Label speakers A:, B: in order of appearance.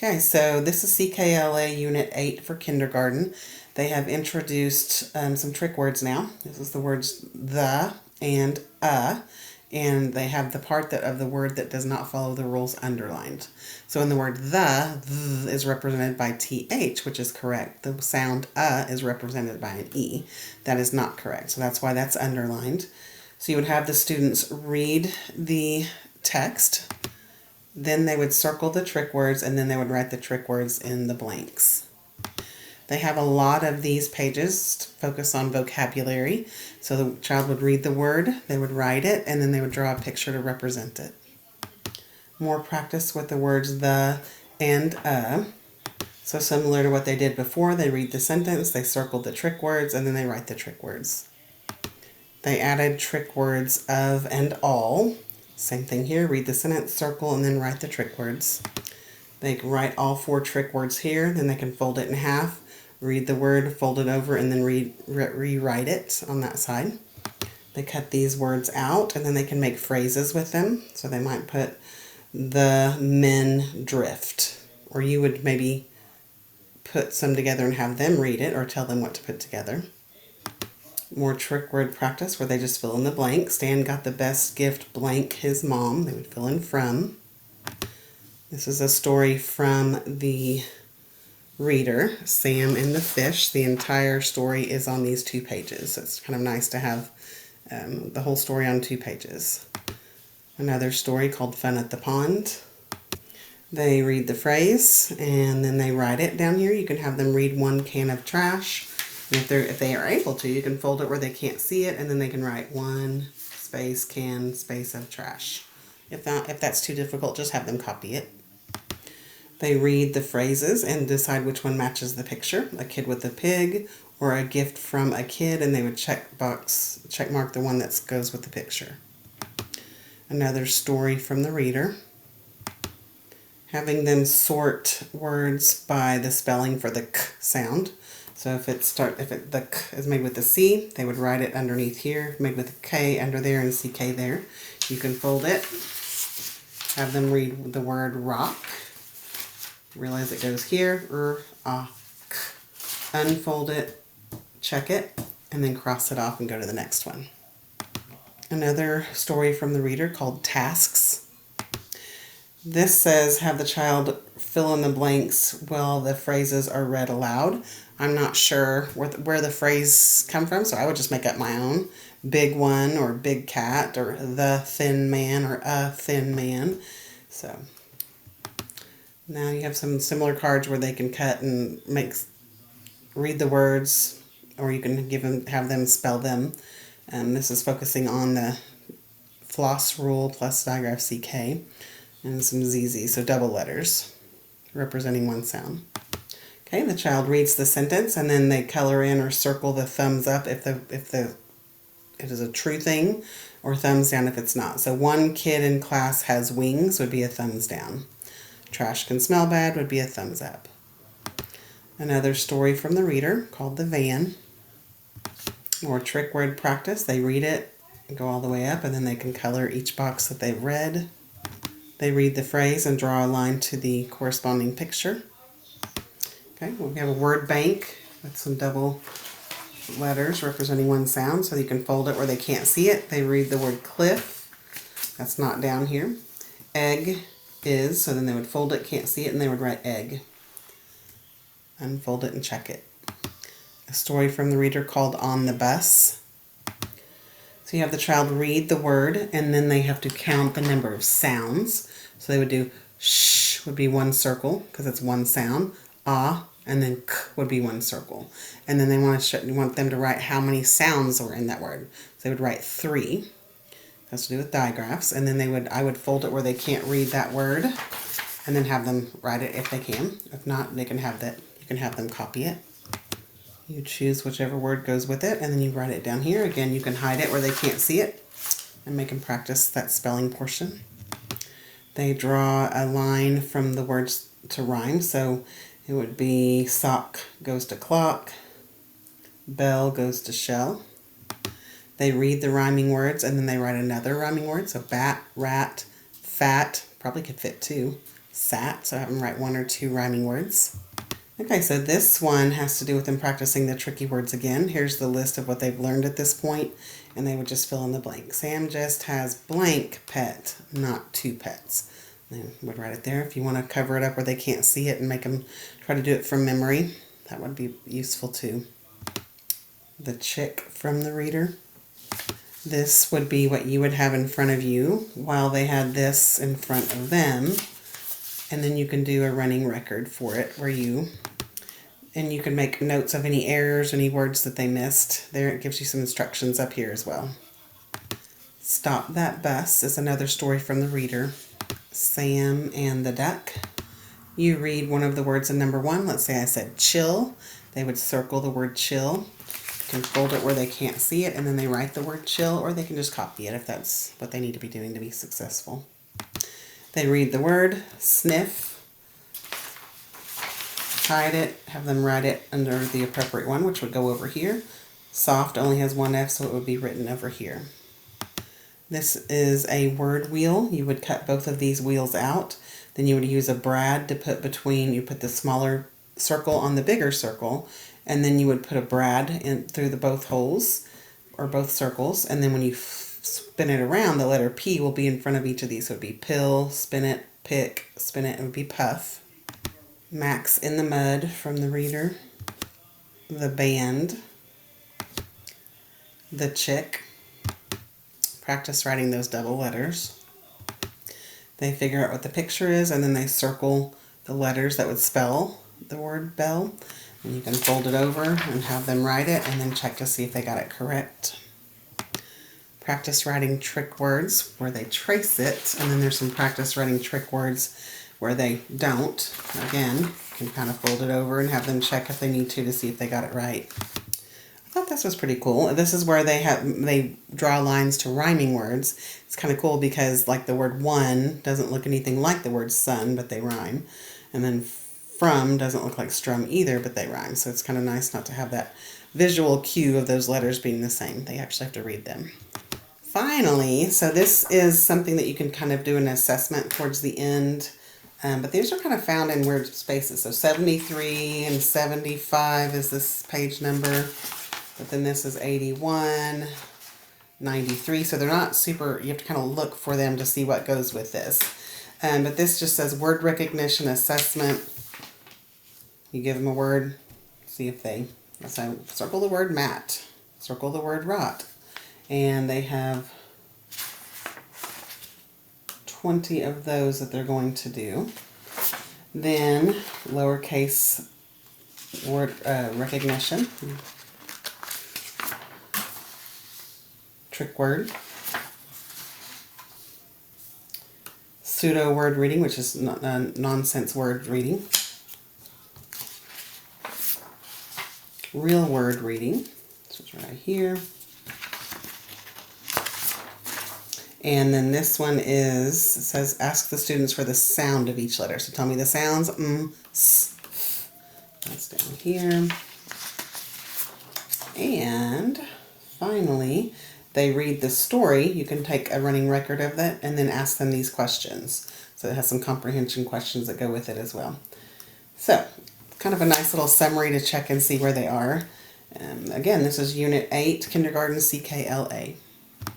A: Okay, so this is CKLA Unit 8 for kindergarten. They have introduced some trick words now. This is the words the and and they have the part of the word that does not follow the rules underlined. So in the word the is represented by TH, which is correct. The sound is represented by an E. That is not correct, so that's why that's underlined. So you would have the students read the text, then they would circle the trick words, and then they would write the trick words in the blanks. They have a lot of these pages to focus on vocabulary. So the child would read the word, they would write it, and then they would draw a picture to represent it. More practice with the words the and So similar to what they did before, they read the sentence, they circle the trick words, and then they write the trick words. They added trick words of and all. Same thing here, read the sentence, circle, and then write the trick words. They can write all 4 trick words here, then they can fold it in half, read the word, fold it over, and then rewrite it on that side. They cut these words out, and then they can make phrases with them. So they might put the men drift, or you would maybe put some together and have them read it or tell them what to put together. More trick word practice where they just fill in the blank. Stan got the best gift blank his mom. They would fill in from. This is a story from the reader, Sam and the Fish. The entire story is on these 2 pages. So it's kind of nice to have the whole story on 2 pages. Another story called Fun at the Pond. They read the phrase and then they write it down here. You can have them read 1 can of trash. And if they are able to, you can fold it where they can't see it, and then they can write 1 space can space of trash. If that's too difficult, just have them copy it. They read the phrases and decide which one matches the picture. A kid with a pig, or a gift from a kid, and they would check mark the one that goes with the picture. Another story from the reader. Having them sort words by the spelling for the k sound. So if the k is made with the C, they would write it underneath here, made with a K under there and CK there. You can fold it, have them read the word rock, realize it goes here, k. Unfold it, check it, and then cross it off and go to the next one. Another story from the reader called Tasks. This says have the child fill in the blanks while the phrases are read aloud. I'm not sure where the phrase come from, so I would just make up my own. Big one, or big cat, or the thin man, or a thin man. So now you have some similar cards where they can cut and read the words, or you can have them spell them. This is focusing on the floss rule plus digraph CK. And some ZZ, so double letters, representing 1 sound. Okay, the child reads the sentence, and then they color in or circle the thumbs up if it is a true thing, or thumbs down if it's not. So 1 kid in class has wings would be a thumbs down. Trash can smell bad would be a thumbs up. Another story from the reader called The Van. More trick word practice. They read it, go all the way up, and then they can color each box that they've read. They read the phrase and draw a line to the corresponding picture. Okay, we have a word bank with some double letters representing 1 sound, so you can fold it where they can't see it. They read the word cliff. That's not down here. Egg is, so then they would fold it, can't see it, and they would write egg. Unfold it and check it. A story from the reader called On the Bus. So you have the child read the word, and then they have to count the number of sounds. So they would do sh would be 1 circle because it's 1 sound. Ah, and then k would be 1 circle. And then they want them to write how many sounds were in that word. So they would write 3. Has to do with digraphs. And then I would fold it where they can't read that word, and then have them write it if they can. If not, you can have them copy it. You choose whichever word goes with it, and then you write it down here. Again, you can hide it where they can't see it and make them practice that spelling portion. They draw a line from the words to rhyme, so it would be sock goes to clock, bell goes to shell. They read the rhyming words, and then they write another rhyming word, so bat, rat, fat, probably could fit 2, sat, so have them write 1 or 2 rhyming words. Okay, so this one has to do with them practicing the tricky words again. Here's the list of what they've learned at this point, and they would just fill in the blank. Sam just has blank pet, not 2 pets. They would write it there. If you want to cover it up where they can't see it and make them try to do it from memory, that would be useful too. The chick from the reader. This would be what you would have in front of you while they had this in front of them. And then you can do a running record for it where you can make notes of any errors, any words that they missed. There it gives you some instructions up here as well. Stop That Bus is another story from the reader. Sam and the Duck. You read one of the words in number 1. Let's say I said chill. They would circle the word chill. You can fold it where they can't see it, and then they write the word chill, or they can just copy it if that's what they need to be doing to be successful. They read the word sniff, hide it, have them write it under the appropriate one, which would go over here. Soft only has 1 F, so it would be written over here. This is a word wheel. You would cut both of these wheels out. Then you would use a brad to put between. You put the smaller circle on the bigger circle, and then you would put a brad in through the both holes or both circles, and then when you spin it around, the letter P will be in front of each of these. So it would be pill, spin it, pick, spin it, it would be puff. Max in the Mud from the reader. The Band. The Chick. Practice writing those double letters. They figure out what the picture is, and then they circle the letters that would spell the word bell. And you can fold it over and have them write it, and then check to see if they got it correct. Practice writing trick words where they trace it, and then there's some practice writing trick words where they don't. Again, you can kind of fold it over and have them check if they need to see if they got it right. I thought this was pretty cool. This is where they draw lines to rhyming words. It's kind of cool because like the word one doesn't look anything like the word sun, but they rhyme. And then from doesn't look like strum either, but they rhyme. So it's kind of nice not to have that visual cue of those letters being the same. They actually have to read them. Finally, so this is something that you can kind of do an assessment towards the end, but these are kind of found in weird spaces. So 73 and 75 is this page number, but then this is 81, 93. So they're not super, you have to kind of look for them to see what goes with this. But this just says word recognition assessment. You give them a word, see if they, so circle the word mat, circle the word rot. And they have 20 of those that they're going to do. Then lowercase word recognition, trick word, pseudo word reading, which is nonsense word reading, real word reading, this is right here. And then this one is, it says, ask the students for the sound of each letter. So tell me the sounds. S, f. That's down here. And finally, they read the story. You can take a running record of that and then ask them these questions. So it has some comprehension questions that go with it as well. So kind of a nice little summary to check and see where they are. Again, this is Unit 8, Kindergarten CKLA.